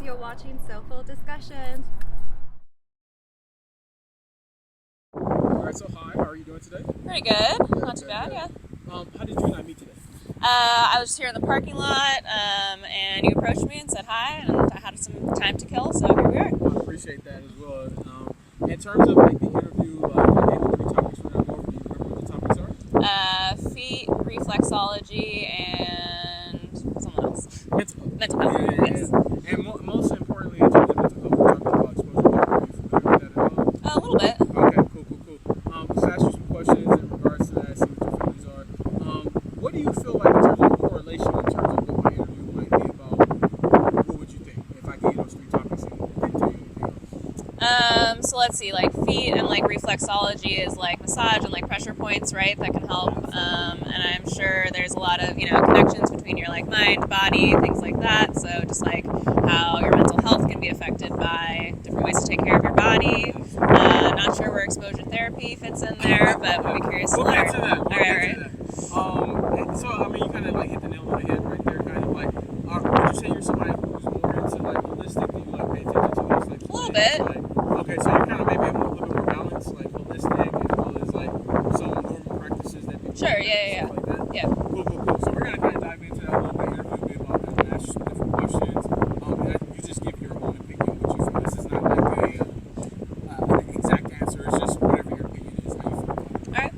You're watching Soleful Discussions. Alright, so hi, how are you doing today? Pretty good. Not too Good, bad, good. yeah. How did you and I meet today? I was just here in the parking lot, and you approached me and said hi, and I had some time to kill, so here we are. I appreciate that as well. In terms of like the interview, I gave the 3 topics for that board. Do you remember what the topics are? Feet, reflexology, and something else. Mental health. Yeah. Yes. And most importantly, in terms of mental health, we're talking about exposure therapy. Are you familiar with that at all? A little bit. Okay, cool. Just ask you some questions in regards to that, see what your feelings are. What do you feel like in terms of correlation, in terms of what my interview might be about? What would you think if I gave those 3 topics and didn't tell you anything else? So let's see, like feet and like reflexology is like massage and like pressure points, right? That can help. And I'm sure there's a lot of, connections between your like mind, body, things like that. So just like how your mental health can be affected by different ways to take care of your body. Not sure where exposure therapy fits in there, but we'd be curious to We'll learn. get to that. All right. So, I mean, you kind of like hit the nail on the head right there. Kind of like, would you say you're somebody who's more into like holistic? Do you like pay attention to those like A little bit. Like, okay, so you're kind of maybe a little bit more balanced, like holistic, as well as like some normal practices that people Sure, do, yeah. stuff like that. Yeah. Cool. So we're gonna kind of dive into that a little bit. Interview a bit about that, and ask you some different questions. And you just give your own opinion, what you feel. This is not like an exact answer. It's just whatever your opinion is, how you feel about it. All right.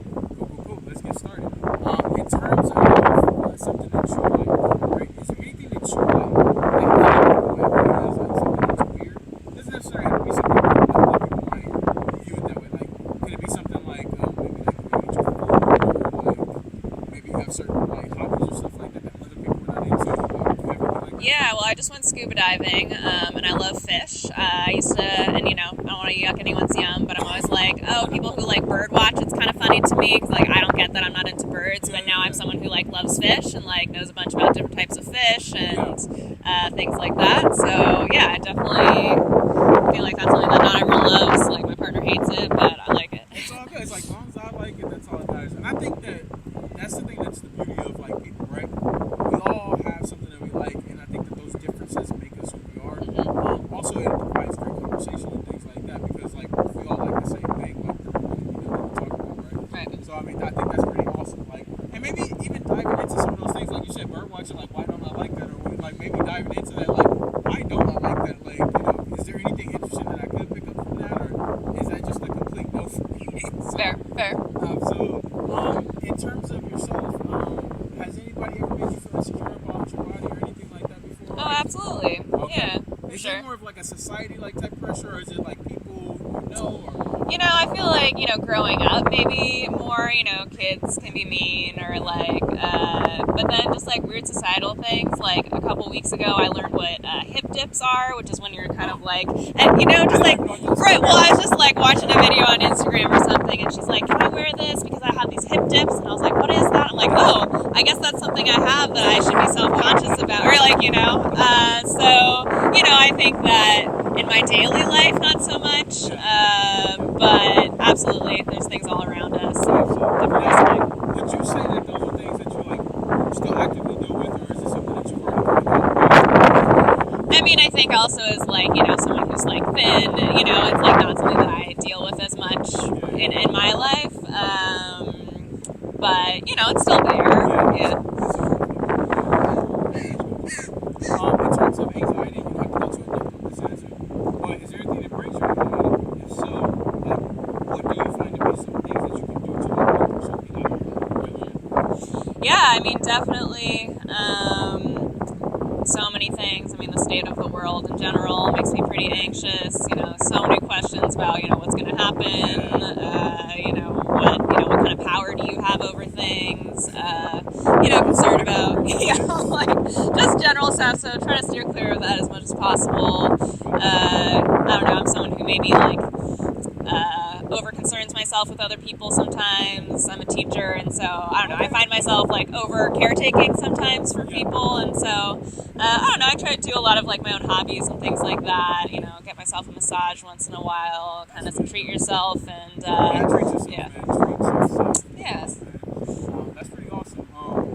Cool. Let's get started. In terms of something that you like, right? Is there anything that you like that other people might view as like something that's weird? It doesn't necessarily have to be something that other people might view it that way. Like, could it be something like maybe like you eat your food, or like maybe you have certain like hobbies or stuff like that that other people are not into? Like, do you have anything like that? Yeah, well, I just went scuba diving, and I love fish. I used to, and I don't want to yuck anyone's yum, but I'm always like, oh, people who like bird watch, it's kind of funny to me, because like I don't get that, I'm not into birds, but now I'm someone who like loves fish and like knows a bunch about different types of fish and things like that. So yeah, I definitely feel like that's something that not everyone loves. Like my partner hates it, but I like it. It's all good. It's like, as long as I like it, that's all that matters. And I think that's the thing that's the beauty of like people, right? We all have something that we like, and I think that those differences make us who we are. Also, it provides great conversation and things like that, because like if we all like the same thing, like there wouldn't really be nothing to talk about, right? Right. So I mean, I think that's pretty awesome. Like, and maybe even diving into some of those things, like you said, bird watching. Like, why don't I like that? Or like maybe diving into that, like, why don't I like that? Like, is there anything interesting that I could pick up from that, or is that just a complete no for me? So, Fair. in terms of yourself, has anybody ever made you feel insecure about your body or anything like that before? Oh, absolutely. Okay. Yeah, for Is sure. it more of like a society like type pressure, or is it like people you know? Or I feel like, growing up, maybe more, kids can be mean or like, but then just like weird societal things. Like a couple weeks ago, I learned what hip dips are, which is when you're kind of like, and just like, right, well, I was just like watching a video on Instagram or something, and she's like, can I wear this because I have these hip dips? And I was like, what is that? I'm like, oh, I guess that's something I have that I should be self-conscious about, or like, I think that in my daily life, not so much, but absolutely, there's things all around us. would you say that those are things that you like still actively deal with, or is it something that you've already kind of I mean, I think also as like, someone who's like thin, it's like not something that I deal with as much in my life. But, it's still there. Yeah. In terms of anxiety, you don't have to go to a depth with this answer, but is there anything that brings you anxiety? If so, like, what do you find to be some things that you can do to like help yourself get out of it? Yeah, I mean, definitely so many things. I mean, the state of the world in general makes me pretty anxious. So many questions about, what's going to happen, what kind of power do you have over things, concerned about, like just general stuff. So try to steer clear of that as much as possible. I don't know, I'm someone who maybe like over concerns myself with other people sometimes. I'm a teacher, and so I don't know, I find myself like over caretaking sometimes for people, and so I don't know, I try to do a lot of like my own hobbies and things like that, get myself a massage once in a while, kind of treat yourself, and Treat yourself, yeah. man. Treat yourself. Yes. That's pretty awesome.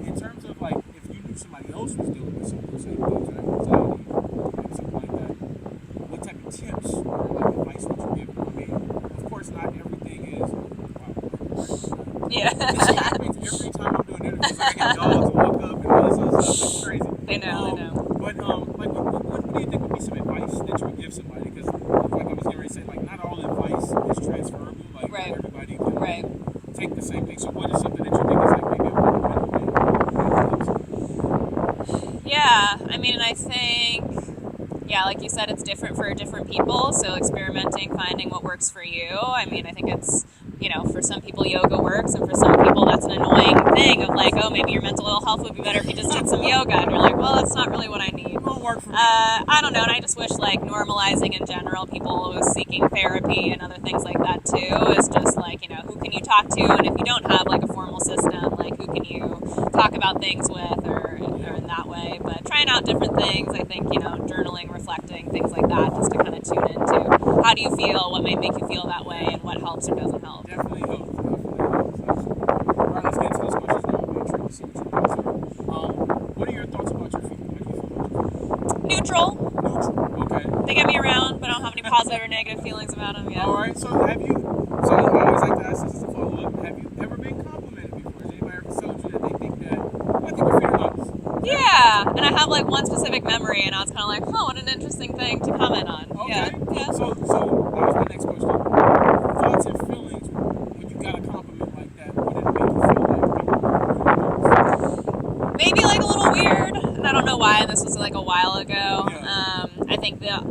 In terms of like, if you knew somebody else was dealing with some of those same things, right? Anxiety, maybe something like that. This shit happens every time I'm doing interviews. Like, I get dogs walk up and all this other stuff. It's crazy. They know. But like, what do you think would be some advice that you would give somebody? Because, like I was getting ready to say, like, not all advice is transferable. Like, Right. not everybody can take the same thing. So, what is something that you think is like maybe a fundamental thing that helps? Yeah, I mean, I think, yeah, like you said, it's different for different people. So experimenting, finding what works for you. I mean, I think it's, for some people yoga works, and for some people that's an annoying thing of like, oh, maybe your mental health would be better if you just did some yoga. And you're like, well, that's not really what I need. It won't work for me. I don't know, and I just wish like normalizing in general, people seeking therapy and other things like that too, is just like, who can you talk to, and if you don't have like a formal system, like who can you talk about things with, or in that way. But trying out different things, I think, journaling, reflecting, things like that, just to kind of tune into how do you feel, what might make you feel that way, and what helps or doesn't help. Definitely helps. All right, let's get into those questions now. I'm intrigued to see what your thoughts are. What are your thoughts about your feet? How do you feel about your feet? Neutral. Okay. They get me around, but I don't have any positive or negative feelings about them yet. All right. So I always like to ask this as a follow-up. Have you ever been complimented before? Has anybody ever told you that they think that, I think your feet are nice? Yeah, and I have like one specific memory, and I was kind of like, oh, what an interesting thing to comment on. Okay. Yeah. So that was my next question. Thoughts and feelings when you got a compliment like that, what did it make you feel like? Maybe like a little weird, and I don't know why. This was like a while ago. Yeah. I think the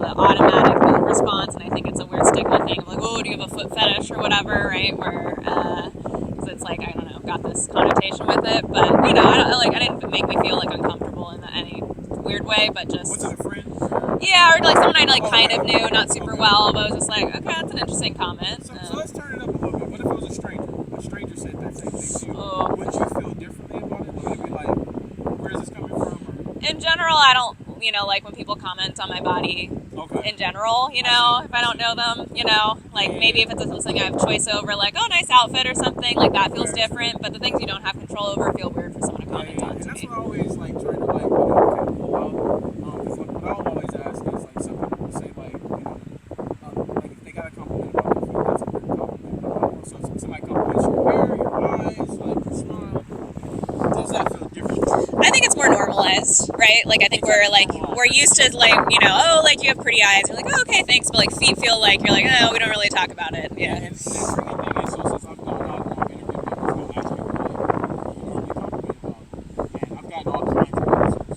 the automatic response, and I think it's a weird stigma thing of like, oh, do you have a foot fetish or whatever, right? Where because it's like, I don't know, got this connotation with it, but I didn't make me feel like uncomfortable in any weird way, but just. Was it a friend? Yeah, or like someone I like kind of knew, not super well, but I was just like, okay, that's an interesting comment. So let's turn it up a little bit. What if it was a stranger? A stranger said that same thing to you. Oh. Would you feel differently about it? Would it be like, where is this coming from? In general, I don't, like when people comment on my body. Okay. In general, if I don't know them, maybe if it's something I have choice over, like, oh, nice outfit or something, like that feels different. But the things you don't have control over feel weird for someone to comment on. And To that's me. what I always like try to like, kind of pull out. Because what I'll always ask is like, some people will say like, like if they got a compliment about their feet, that's a weird compliment. So if somebody compliments your hair, your eyes, like your smile, does that feel different? I think it's more normalized, right? Like I think we're used to like, oh, like you have pretty eyes. You're like, oh, okay, thanks. But like feet feel like you're like, oh, we don't really talk about it. Yeah. And the tricky thing is, so since I've gone out and I've interviewed people, it's gonna ask me what you normally compliment about. And I've gotten all kinds of answers.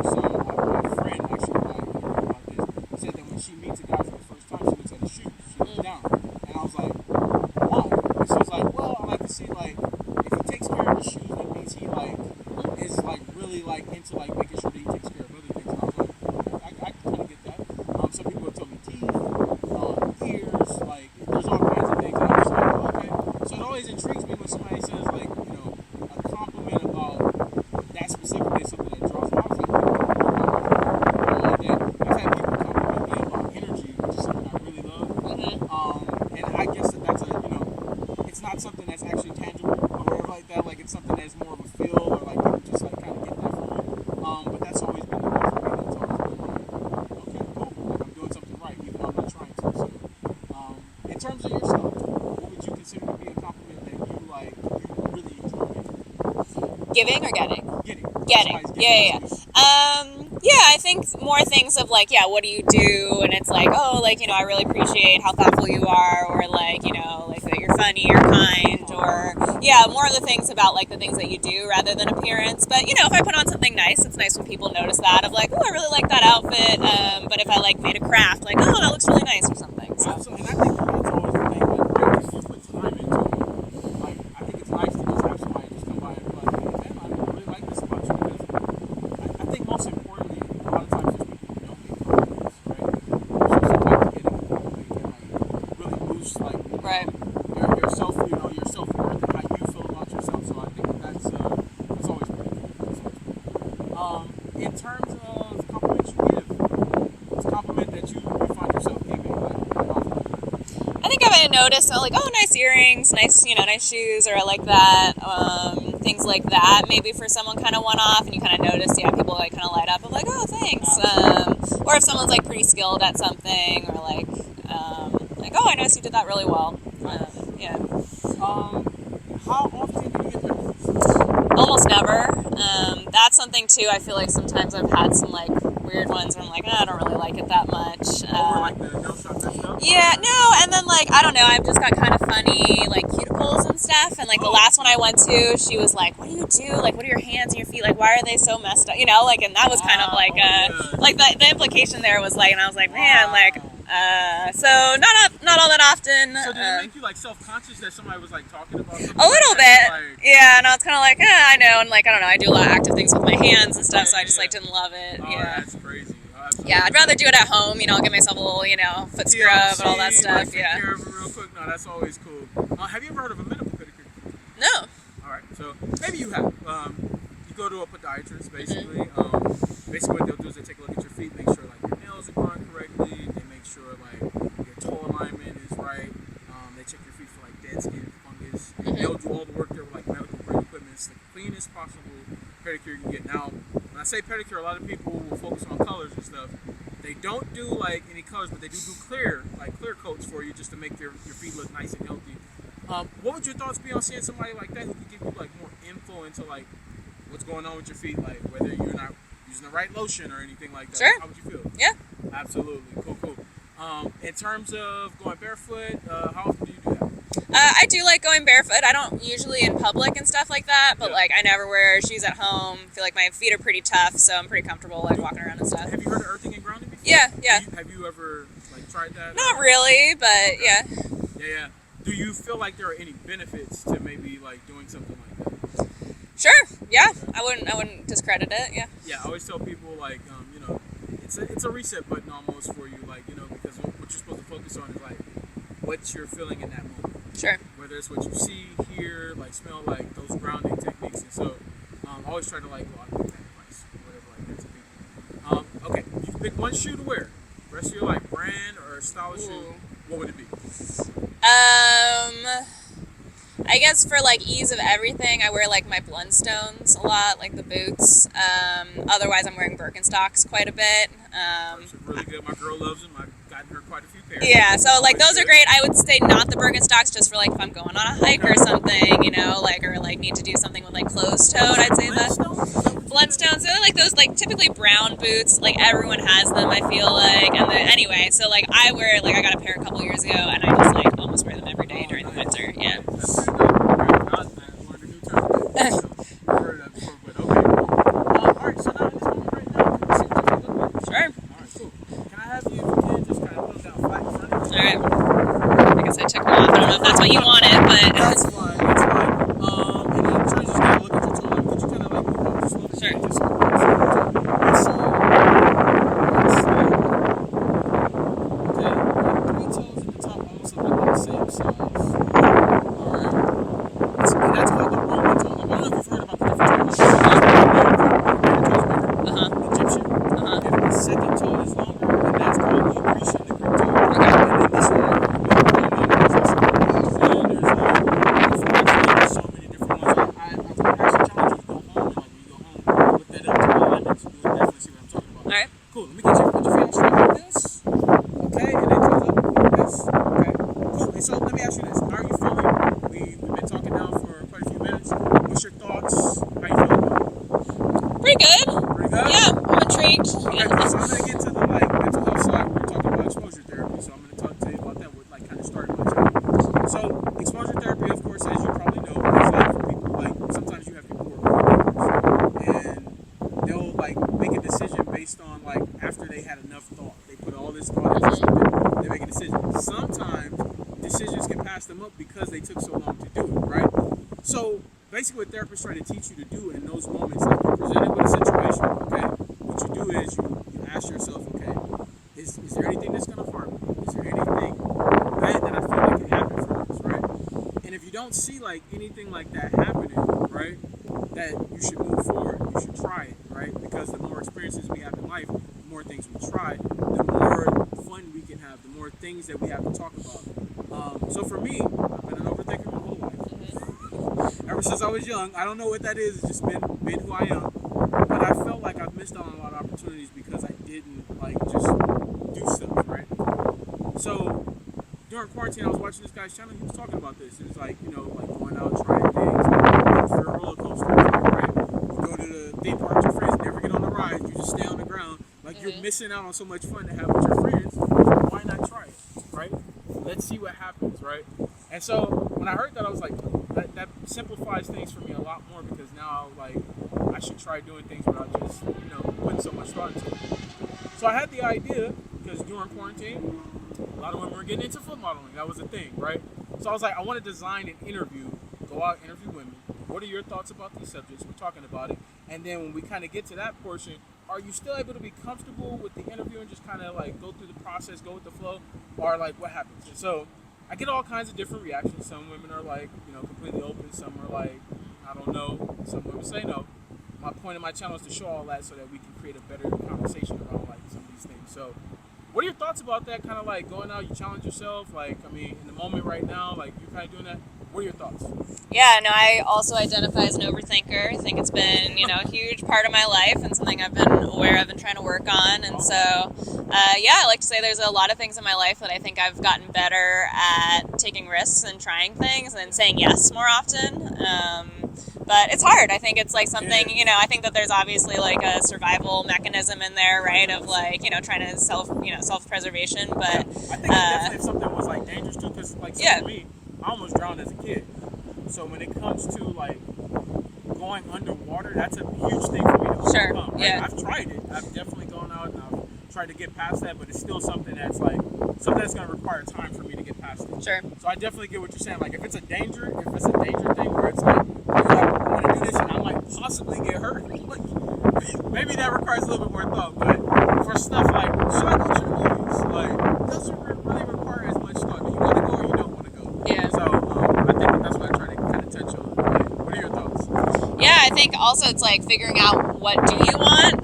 So my friend actually about this said that when she meets a guy for the first time, she looks at his shoes. She looks down. And I was like, why? And she was like, well, I like to see like if he takes care of his shoes, that means he like is like really like into like making sure that he takes care of other things. And I was like, I kind of get that. Some people have told me teeth, ears, like there's all kinds of things. And I'm just like, okay. So it always intrigues me when somebody says like, a compliment about that specifically, something that draws me. I was like, I've had people compliment me about energy, which is something I really love. Mm-hmm. And I guess that's it's not something that's actually tangible or whatever like that. Like it's something that's more of a feel, or like people just like kind of get that from it. But that's always been the one for me. That's always been like, okay, cool. Like I'm doing something right, even though I'm not trying to. So, in terms of yourself, what would you consider to be a compliment that you like, you really enjoy Giving or getting? getting? Yeah. I think more things of like, what do you do? And it's like, oh, like, I really appreciate how thoughtful you are, or like, like that you're funny, you're kind, or more of the things about like the things that you do rather than appearance. But, if I put on something nice, it's nice when people notice that of like, oh, I really like that outfit. But if I like made a craft, like, oh, that looks really nice or something. So. Absolutely. And I think that's always the thing. Like, if you put time into it, like, I think it's nice to just have somebody just come by and be like, hey, man, I really like this about you. Because I think most importantly, a lot of times those people don't get compliments, right? So sometimes getting a compliment can like really boost like Right. your self, your self-worth and how you feel about yourself. So I think that's always pretty cool. In terms of compliments you give, what's a compliment that you find yourself giving like often? I think I've noticed, like, oh, nice earrings, nice, nice shoes, or I like that, things like that. Maybe for someone kind of one-off, and you kind of notice, people like kind of light up of like, oh, thanks. Or if someone's like pretty skilled at something, or like, oh, I noticed you did that really well. How often do you get nervous? Almost never. That's something too. I feel like sometimes I've had some like weird ones where I'm like, I don't really like it that much. Over like the nail shop messed up? Yeah, no, and then like I don't know, I've just got kind of funny like cuticles and stuff, and like the last one I went to, she was like, "What do you do? Like, what are your hands and your feet? Like, why are they so messed up?" You know, like, and that was kind of like like the implication there was like, and I was like, man, like, so not all that often. So did it make you like self-conscious that somebody was like talking about something? A little like bit, like, yeah, and I was kind of like, I know, and like I don't know, I do a lot of active things with my hands and stuff, so I just like didn't love it. Oh, Yeah. that's crazy. Yeah, I'd rather do it at home, you know, give myself a little, you know, foot scrub and all that stuff. Like, take care of it real quick. No, that's always cool. Have you ever heard of a medical pedicure? No. All right, so maybe you have. You go to a podiatrist, basically. Basically, what they'll do is they take a look at your feet, make sure like your nails are growing correctly. They make sure like your toe alignment is right. They check your feet for like dead skin, fungus. They'll do all the work there with like medical grade equipment. It's the cleanest possible pedicure you can get. Now, when I say pedicure, a lot of people will focus on colors and stuff. They don't do like any colors, but they do clear coats for you just to make your feet look nice and healthy. What would your thoughts be on seeing somebody like that who could give you like more info into like what's going on with your feet, like whether you're not using the right lotion or anything like that? Sure. How would you feel? Yeah. Absolutely. Cool. In terms of going barefoot, how often do you do that? I do like going barefoot. I don't usually in public and stuff like that, but like I never wear shoes at home. I feel like my feet are pretty tough, so I'm pretty comfortable like walking around and stuff. Have you heard of earthing and grounding before? Yeah. Have you ever like tried that? Not really, but yeah. Yeah. Do you feel like there are any benefits to maybe like doing something like that? Sure. Yeah. I wouldn't discredit it. Yeah. Yeah. I always tell people like you know, it's a reset button almost for you, like, you know, because what you're supposed to focus on is like what you're feeling in that moment. Sure. Whether it's what you see, hear, like smell, like those grounding techniques, and so I always try to like go out and give that advice, whatever like that to people. Okay, you can pick one shoe to wear, rest of your life, brand or style of shoe. What would it be? I guess for like ease of everything, I wear like my Blundstones a lot, like the boots. Otherwise, I'm wearing Birkenstocks quite a bit. Really good. My girl loves them. I've gotten her quite a few pairs. Yeah, so like those are great. I would say not the Birkenstocks, just for like if I'm going on a hike or something, you know, like or like need to do something with like closed-toed. I'd say that. Blundstones, they're like those like typically brown boots. Like everyone has them, I feel like. And then anyway, so like I wear like I got a pair a couple years ago, and I just like almost wear them every day during the winter. Yeah. That's pretty good. I learned a new term. I've heard that before, but okay. All right, so now in this moment right now, can we see what your feet look like? Sure. All right, cool. Can I have you, if you can, just kind of put them down flat in front of you? All right. I guess I took them off. I don't know if that's what you wanted, but That's fine. And then try to just kind of look at your toe. Like, could you kind of like move up just a little bit? Sure. Just let's see. Okay. Three toes at the top almost look like the same size. All right. And that's called the Roman toe. I don't know if you've heard about the different toes. Egyptian. If the second toe is longer, then that's called the Grecian, the Greek toe. And then this one right here, there's so many different ones. I would actually challenge you to go home and like when you go home, look that up to alignments. You'll definitely see what I'm talking about. all right. Cool. Let me get you put your feet straight like this. Okay, and then toes up like this. Okay. Cool. And so let me ask you this: how are you feeling? We've been talking now for quite a few minutes. What's your thoughts? How you feeling? Pretty good. Pretty good. Yeah, I'm intrigued. Okay, cool. So I'm gonna get to the like mental health side. We were talking about exposure therapy, so I'm gonna talk to you about that. What like kind of started my journey. So exposure therapy, of course, as you probably know, is like for people like sometimes you have people who are overthinkers, and they'll like make a decision based on like after they had enough thought. They put all this thought into something. They make a decision. Sometimes decisions can pass them up because they took so long to do it, right? So basically what therapists try to teach you to do in those moments, like you're presented with a situation, okay? What you do is you ask yourself, okay, is there anything that's gonna harm me? Is there anything bad that I feel like can happen from this, right? And if you don't see like anything like that happening, right, that you should move forward, you should try it, right? Because the more experiences we have in life, the more things we try, the more fun we can have, the more things that we have to talk about. So for me, I've been an overthinker my whole life. Ever since I was young, I don't know what that is. It's just been who I am. But I felt like I've missed out on a lot of opportunities because I didn't like just do stuff, right? So during quarantine, I was watching this guy's channel. He was talking about this. It was like, you know, like going out trying things, like for roller coasters, right? You go to the theme park with your friends, never get on the ride. You just stay on the ground. Like you're missing out on so much fun to have with your friends. Why not try it, right? Let's see what happens, right? And so when I heard that, I was like, that simplifies things for me a lot more, because now like I should try doing things without just, you know, putting so much thought into it. So I had the idea because during quarantine, a lot of women were getting into foot modeling. That was a thing, right? So I was like, I want to design an interview, go out, interview women. What are your thoughts about these subjects? We're talking about it. And then when we kind of get to that portion, are you still able to be comfortable with the interview and just kind of like go through the process, go with the flow? Or like what happens? And so I get all kinds of different reactions. Some women are like, you know, completely open. Some are like, I don't know. Some women say no. My point of my channel is to show all that so that we can create a better conversation around like some of these things. So what are your thoughts about that? Kind of like going out, you challenge yourself. Like, I mean, in the moment right now, like you're kind of doing that. What are your thoughts? Yeah, no, I also identify as an overthinker. I think it's been, you know, a huge part of my life and something I've been aware of and trying to work on. And so, yeah, I like to say there's a lot of things in my life that I think I've gotten better at taking risks and trying things and saying yes more often. But it's hard. I think it's like something, you know, I think that there's obviously like a survival mechanism in there, right? Of like, you know, trying to self-preservation. But I think definitely if something was like dangerous too, because like for me, I almost drowned as a kid. So when it comes to like going underwater, that's a huge thing for me to overcome. Right? Yeah. I've tried it. I've definitely gone out and I've tried to get past that, but it's still something that's like something that's going to require time for me to get past it. Sure. So I definitely get what you're saying. Like if it's a danger thing where it's like, I'm going to do this and I might possibly get hurt. Like, maybe that requires a little bit more thought. But for stuff like, should I go to the movies? Like, doesn't really require as much thought. Do you want to go or you don't want to go? Yeah. So I think that's what I try to kind of touch on. Like, what are your thoughts? Yeah, I think also it's like figuring out what do you want,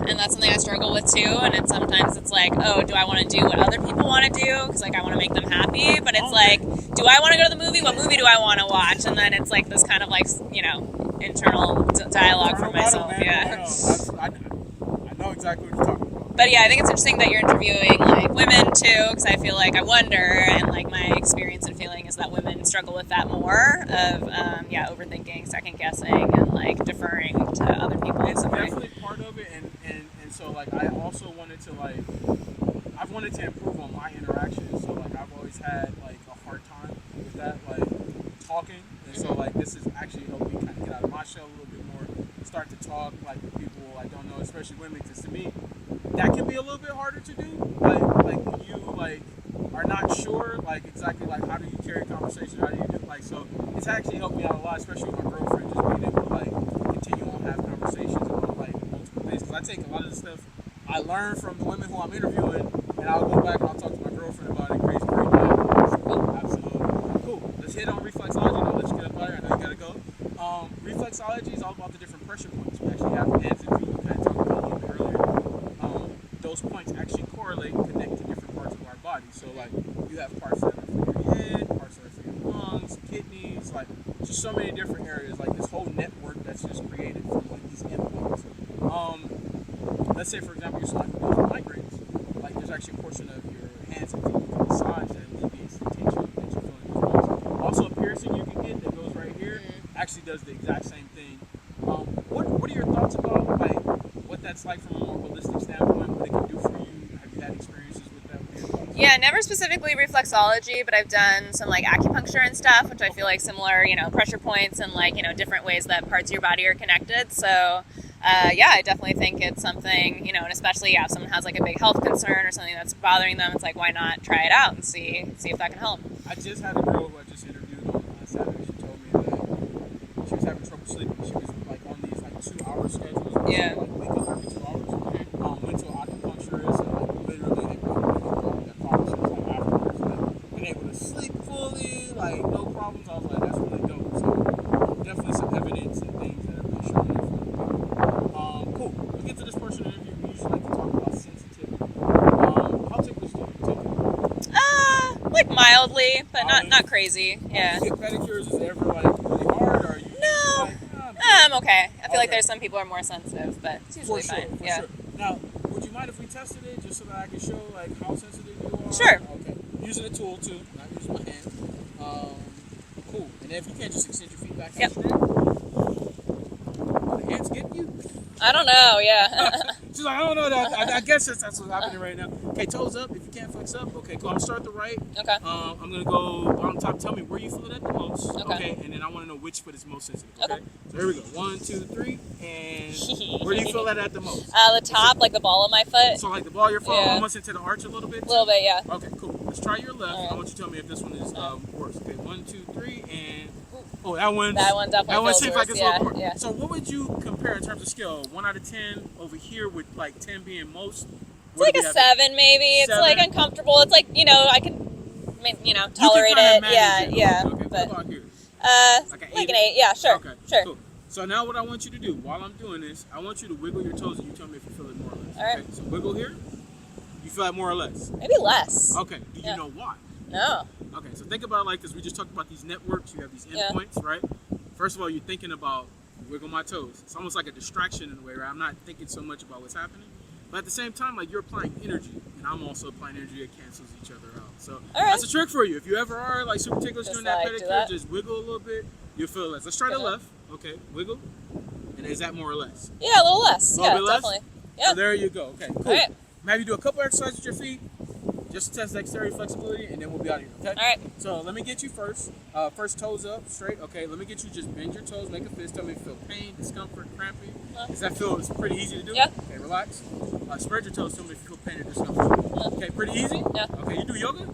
and that's something I struggle with too. And it's sometimes it's like, oh, do I want to do what other people want to do? Because like I want to make them happy. But it's like, do I want to go to the movie? What movie do I want to watch? And then it's like this kind of like, you know, internal dialogue for myself. I know exactly what you're talking about. But yeah, I think it's interesting that you're interviewing like women too, because I feel like I wonder, and like my experience and feeling is that women struggle with that more of overthinking, second guessing, and like deferring to other people. It's definitely part of it, and so like I also wanted to like I've wanted to improve on my interactions. So like I've always had like a hard time with that, like talking, and so like this has actually helped me kind of get out of my shell a little bit more, start to talk like with people I don't know, especially women, because to me that can be a little bit harder to do. Like when you like are not sure like exactly like how do you carry a conversation, how do you do like, so it's actually helped me out a lot, especially with my girlfriend, just being able to like continue on have conversations about like multiple things, because I take a lot of the stuff I learn from the women who I'm interviewing and I'll go back and I'll talk to my girlfriend about it. Crazy great now. Absolutely. Cool. Let's hit on reflexology and I'll let you get up out here. I know you gotta go. Reflexology is all about the different pressure points. We actually have hands and feet. We kind of talked about a little bit earlier. Those points actually correlate and connect to different parts of our body. So like you have parts that are for your head, parts that are for your lungs, kidneys, like just so many different areas. Like this whole network that's just created from like these endpoints. Let's say for example you're suffering from migraines. Like there's actually a portion of your hands and feet you can massage that alleviates the tension that you're feeling in those muscles. Also a piercing you can get that goes right here actually does the exact same thing. What are your thoughts about like what that's like from a more holistic standpoint, what it can do for you? Have you had experiences with that? Yeah, never specifically reflexology, but I've done some like acupuncture and stuff, which I feel like similar, you know, pressure points and like, you know, different ways that parts of your body are connected. So yeah, I definitely think it's something, you know, and especially if someone has like a big health concern or something that's bothering them, it's like, why not try it out and see if that can help. I just had a girl who I just interviewed on Saturday. She told me that she was having trouble sleeping. She was like on these like 2-hour schedules. Yeah. Like wake up every 2 hours. Went to an acupuncturist and like literally they brought that problem. She was like afterwards, like been able to sleep fully, like no problems. I was like, that's really dope. So definitely some evidence and things that have been shown there for people. Cool. We'll get to this portion of the interview. We usually like to talk about sensitivity. How ticklish do you take it? Like mildly, but not crazy. Yeah. Do you get pedicures? Is it ever like really hard, or are you No. like, I'm okay. I feel like there's some people who are more sensitive, but it's usually for sure, fine. for Yeah. sure. Now, would you mind if we tested it just so that I can show like how sensitive you are? Sure. Okay. Using a tool too, not using my hand. Cool. And then if you can't just extend your feet back. Yep. The hand's getting you. I don't know. Yeah. She's like, I don't know. I guess that's what's happening right now. Okay, toes up. If you can't flex up, okay, cool. I'm gonna start at the right. Okay. I'm gonna go bottom top. Tell me where you feel it at the most. Okay. And then I want to know which foot is most sensitive. Okay. So here we go. 1, 2, 3, and where do you feel that at the most? The top, like the ball of my foot. So like the ball of your foot, Yeah. almost into the arch a little bit. A little bit, yeah. Okay, cool. Let's try your left. All right. I want you to tell me if this one is worse. Okay, 1, 2, 3, and oh, that one. That one definitely That one feels seems like worse. it's a little Yeah, more. yeah. So what would you compare in terms of scale? 1 out of 10 over here with like 10 being most. It's like a 7 maybe. It's 7? like uncomfortable. It's like, you know, I can, tolerate you can it. kinda Yeah, manage it. yeah. Okay, But what about here? like an 8. Yeah, sure. Okay, Sure. cool. So now what I want you to do while I'm doing this, I want you to wiggle your toes and you tell me if you feel it more or less. All right. Okay, so wiggle here. You feel it more or less. Maybe less. Okay. Do you Yeah. know why? No. Okay, so think about it like this. We just talked about these networks. You have these Yeah. endpoints, right? First of all, you're thinking about wiggle my toes. It's almost like a distraction in a way, right? I'm not thinking so much about what's happening. But at the same time, like you're applying energy, and I'm also applying energy that cancels each other out. So All right. that's a trick for you. If you ever are like super ticklish Just doing that like do pedicure, that. just wiggle a little bit. You'll feel less. Let's try the Okay. left. Okay, wiggle. And is that more or less? Yeah, a little less. A little Yeah, bit less? definitely. So Yeah. there you go. Okay, cool. All right. Maybe do a couple exercises with your feet, just to test dexterity, flexibility, and then we'll be out of here. Okay. All right. So let me get you first. First toes up, straight. Okay. Let me get you just bend your toes, make a fist. Tell me if you feel pain, discomfort, cramping. Does that feel? It's pretty easy to do. Yeah. Okay. Relax. Spread your toes. Tell me if you feel pain or discomfort. Okay. Pretty easy. Yeah. Okay. You do yoga?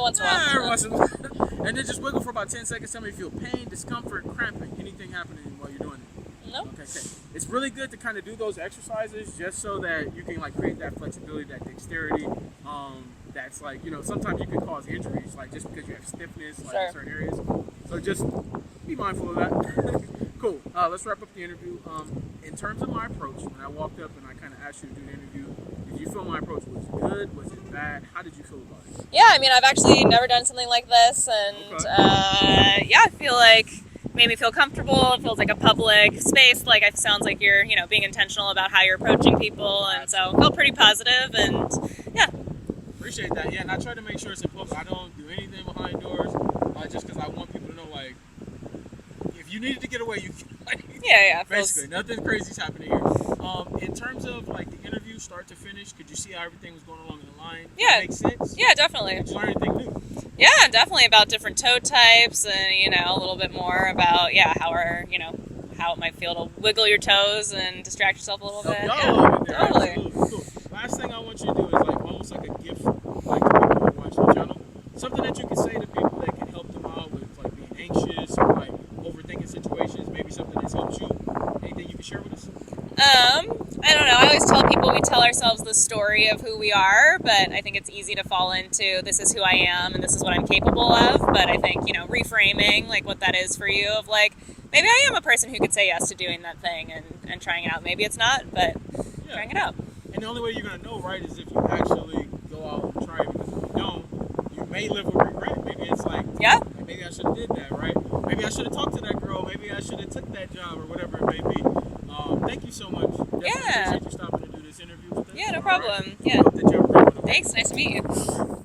Once in a Every while. once in a while. And then just wiggle for about 10 seconds. Tell me if you feel pain, discomfort, cramping, anything happening while you're doing it. No. Okay. It's really good to kind of do those exercises just so that you can like create that flexibility, that dexterity. That's like, sometimes you can cause injuries, like just because you have stiffness like Sure. in certain areas. So just be mindful of that. Cool. Let's wrap up the interview. In terms of my approach, when I walked up and I kind of asked you to do the interview, did you feel my approach was good? Was it bad? How did you feel about it? Yeah, I mean, I've actually never done something like this, and Okay. I feel like made me feel comfortable. It feels like a public space. Like it sounds like you're, being intentional about how you're approaching people, and so it felt pretty positive. And yeah, Appreciate that. Yeah, and I try to make sure it's in public. I don't do anything behind doors, just because I want people to know, like, if you needed to get away, you can. Like, yeah. It feels- basically, nothing crazy's happening here. In terms of like the interview, start to finish, could you see how everything was going along in the line? Did Yeah. it make sense? Yeah, definitely. Did you learn anything new? Yeah, definitely about different toe types, and a little bit more about how it might feel to wiggle your toes and distract yourself a little bit. Y'all Yeah, love it there. totally. Absolutely. Cool. Last thing I want you to do is like almost like a gift, like to people who watch the channel. Something that you can say to people that can help them out with like being anxious or like overthinking situations. Maybe something that's helped you. Anything you can share with us? I don't know. I always tell people we tell ourselves the story of who we are, but I think it's easy to fall into this is who I am and this is what I'm capable of. But I think, reframing like what that is for you of like, maybe I am a person who could say yes to doing that thing and trying it out. Maybe it's not, but trying it out. And the only way you're going to know, right, is if you actually go out and try it. Because if you don't, you may live with regret. Maybe it's like, Yeah. maybe I should have did that, right? Maybe I should have talked to that girl. Maybe I should have took that job or whatever it may be. Thank you so much. Definitely Yeah. appreciate you stopping to do this interview with us. Yeah, no All problem. right. Yeah. Hope that you have a great one. Thanks. Nice to meet you.